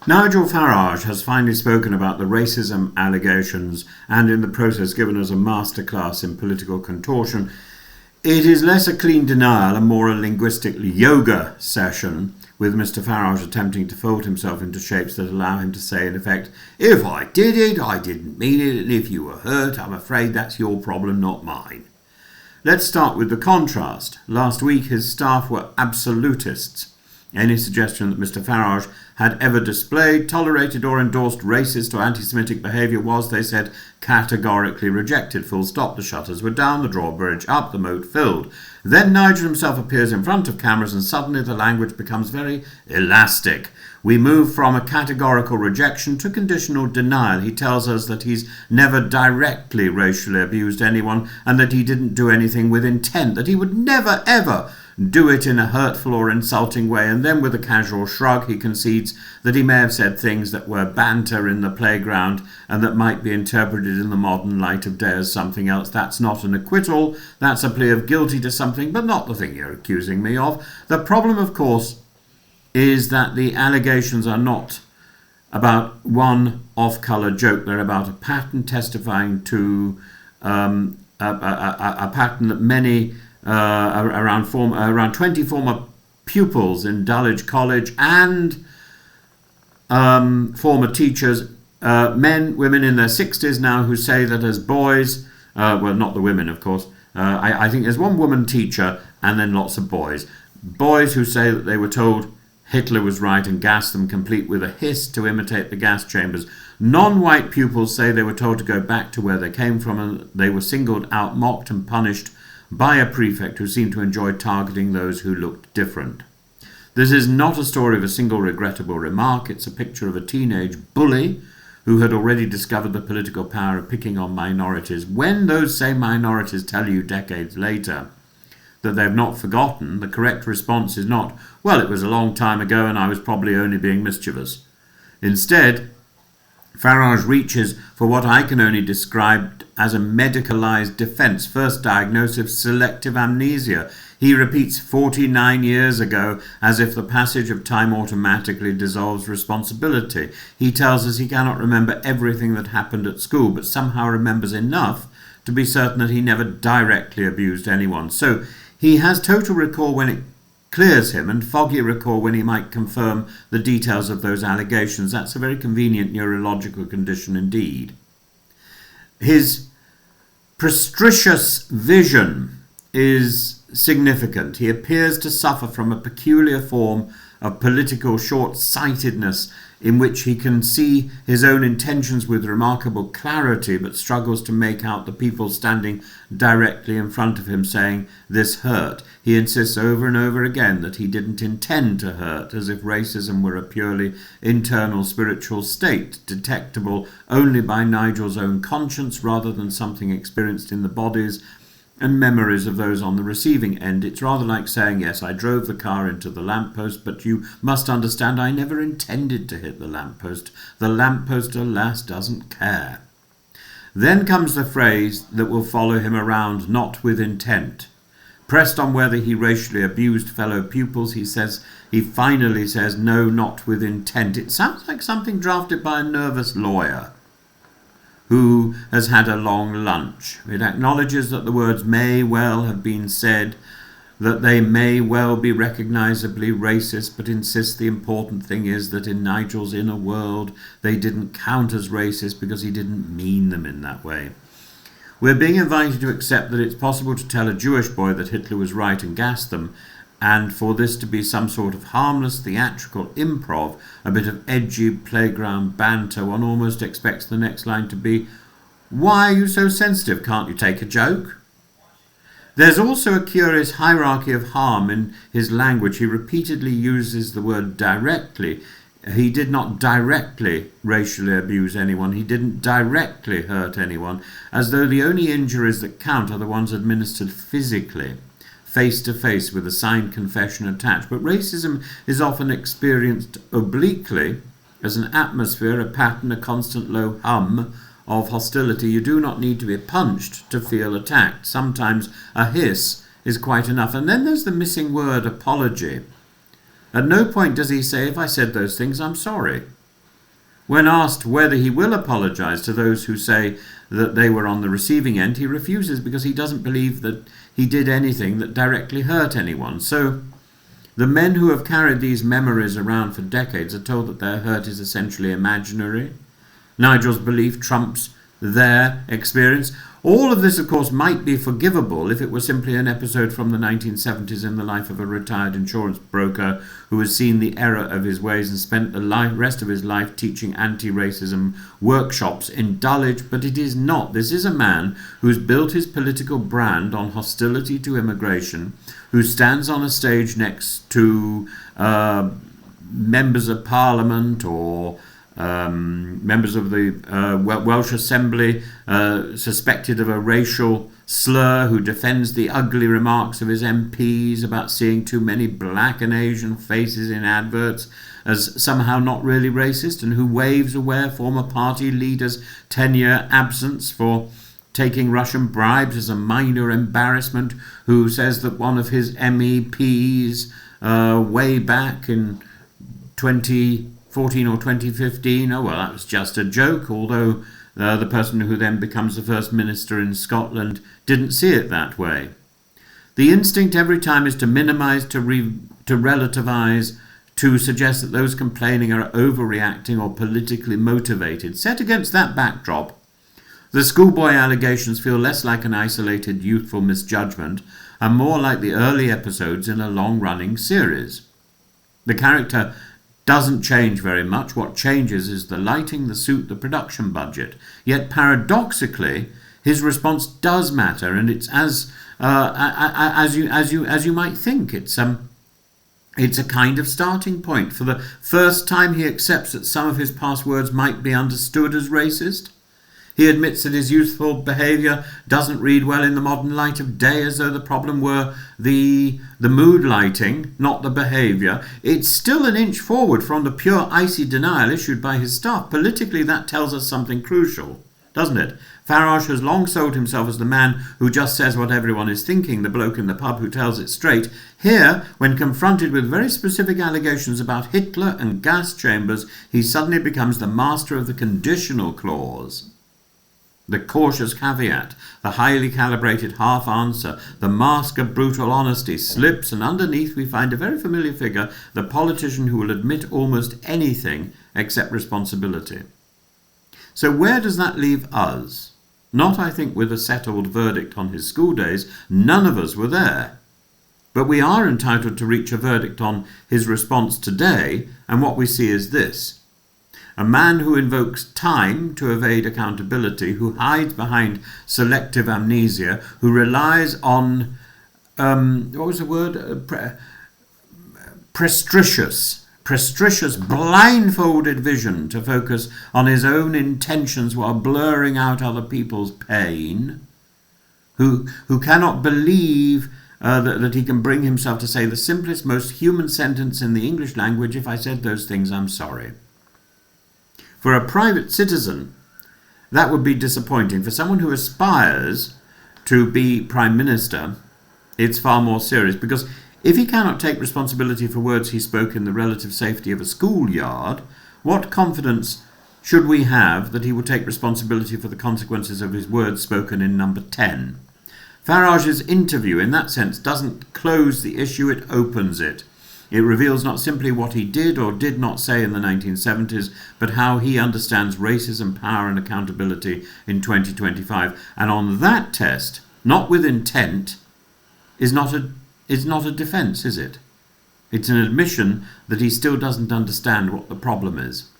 Nigel Farage has finally spoken about the racism allegations and in the process given us a masterclass in political contortion. It is less a clean denial and more a linguistic yoga session, with Mr. Farage attempting to fold himself into shapes that allow him to say, in effect, if I did it, I didn't mean it, and if you were hurt, I'm afraid that's your problem, not mine. Let's start with the contrast. Last week his staff were absolutists. Any suggestion that Mr. Farage had ever displayed, tolerated or endorsed racist or anti-Semitic behaviour was, they said, categorically rejected. Full stop. The shutters were down, the drawbridge up, the moat filled. Then Nigel himself appears in front of cameras and suddenly the language becomes very elastic. We move from a categorical rejection to conditional denial. He tells us that he's never directly racially abused anyone and that he didn't do anything with intent, that he would never ever do it in a hurtful or insulting way, and then with a casual shrug he concedes that he may have said things that were banter in the playground and that might be interpreted in the modern light of day as something else. That's not an acquittal, that's a plea of guilty to something, but not the thing you're accusing me of. The problem, of course, is that the allegations are not about one off-colour joke. They're about a pattern testifying to a pattern that many around 20 former pupils in Dulwich College and former teachers, men, women in their 60s now, who say that as boys, well, not the women, of course, I think there's one woman teacher and then lots of boys who say that they were told Hitler was right and gassed them, complete with a hiss to imitate the gas chambers. Non-white pupils say they were told to go back to where they came from and they were singled out, mocked and punished by a prefect who seemed to enjoy targeting those who looked different. This is not a story of a single regrettable remark. It's a picture of a teenage bully who had already discovered the political power of picking on minorities. When those same minorities tell you decades later that they've not forgotten, the correct response is not, well, it was a long time ago and I was probably only being mischievous. Instead, Farage reaches for what I can only describe as a medicalized defense. First diagnosis, selective amnesia. He repeats 49 years ago as if the passage of time automatically dissolves responsibility. He tells us he cannot remember everything that happened at school, but somehow remembers enough to be certain that he never directly abused anyone. So he has total recall when it clears him and foggy recall when he might confirm the details of those allegations. That's a very convenient neurological condition indeed. His prestigious vision is significant. He appears to suffer from a peculiar form of political short-sightedness in which he can see his own intentions with remarkable clarity but struggles to make out the people standing directly in front of him saying, "This hurt." He insists over and over again that he didn't intend to hurt, as if racism were a purely internal spiritual state, detectable only by Nigel's own conscience rather than something experienced in the bodies and memories of those on the receiving end. It's rather like saying, yes, I drove the car into the lamppost, but you must understand I never intended to hit the lamppost. The lamppost, alas, doesn't care. Then comes the phrase that will follow him around, not with intent. Pressed on whether he racially abused fellow pupils, he finally says, no, not with intent. It sounds like something drafted by a nervous lawyer who has had a long lunch. It acknowledges that the words may well have been said, that they may well be recognizably racist, but insists the important thing is that in Nigel's inner world, they didn't count as racist because he didn't mean them in that way. We're being invited to accept that it's possible to tell a Jewish boy that Hitler was right and gas them, and for this to be some sort of harmless theatrical improv, a bit of edgy playground banter, one almost expects the next line to be, "Why are you so sensitive? Can't you take a joke?" There's also a curious hierarchy of harm in his language. He repeatedly uses the word directly. He did not directly racially abuse anyone. He didn't directly hurt anyone, as though the only injuries that count are the ones administered physically, face to face with a signed confession attached. But racism is often experienced obliquely as an atmosphere, a pattern, a constant low hum of hostility. You do not need to be punched to feel attacked. Sometimes a hiss is quite enough. And then there's the missing word, apology. At no point does he say, if I said those things, I'm sorry. When asked whether he will apologise to those who say that they were on the receiving end, he refuses because he doesn't believe that he did anything that directly hurt anyone. So the men who have carried these memories around for decades are told that their hurt is essentially imaginary. Nigel's belief trumps their experience. All of this, of course, might be forgivable if it were simply an episode from the 1970s in the life of a retired insurance broker who has seen the error of his ways and spent the rest of his life teaching anti-racism workshops in Dulwich, but it is not. This is a man who has built his political brand on hostility to immigration, who stands on a stage next to members of Parliament or members of the Welsh Assembly suspected of a racial slur, who defends the ugly remarks of his MPs about seeing too many black and Asian faces in adverts as somehow not really racist, and who waves away a former party leader's 10-year absence for taking Russian bribes as a minor embarrassment, who says that one of his MEPs way back in 2014 or 2015, oh well, that was just a joke, although the person who then becomes the First Minister in Scotland didn't see it that way. The instinct every time is to minimise, to relativise, to suggest that those complaining are overreacting or politically motivated. Set against that backdrop, the schoolboy allegations feel less like an isolated youthful misjudgment and more like the early episodes in a long-running series. The character doesn't change very much. What changes is the lighting, the suit, the production budget. Yet paradoxically, his response does matter, and it's as you might think. It's a kind of starting point. For the first time, he accepts that some of his past words might be understood as racist. He admits that his youthful behaviour doesn't read well in the modern light of day, as though the problem were the mood lighting, not the behaviour. It's still an inch forward from the pure icy denial issued by his staff. Politically, that tells us something crucial, doesn't it? Farage has long sold himself as the man who just says what everyone is thinking, the bloke in the pub who tells it straight. Here, when confronted with very specific allegations about Hitler and gas chambers, he suddenly becomes the master of the conditional clause. The cautious caveat, the highly calibrated half-answer, the mask of brutal honesty slips, and underneath we find a very familiar figure, the politician who will admit almost anything except responsibility. So where does that leave us? Not, I think, with a settled verdict on his school days. None of us were there. But we are entitled to reach a verdict on his response today, and what we see is this. A man who invokes time to evade accountability, who hides behind selective amnesia, who relies on, prestigious, blindfolded vision to focus on his own intentions while blurring out other people's pain, who cannot believe that he can bring himself to say the simplest, most human sentence in the English language: if I said those things, I'm sorry. For a private citizen, that would be disappointing. For someone who aspires to be Prime Minister, it's far more serious, because if he cannot take responsibility for words he spoke in the relative safety of a schoolyard, what confidence should we have that he will take responsibility for the consequences of his words spoken in number 10? Farage's interview, in that sense, doesn't close the issue, it opens it. It reveals not simply what he did or did not say in the 1970s, but how he understands racism, power and accountability in 2025. And on that test, not with intent, is not a defence, is it? It's an admission that he still doesn't understand what the problem is.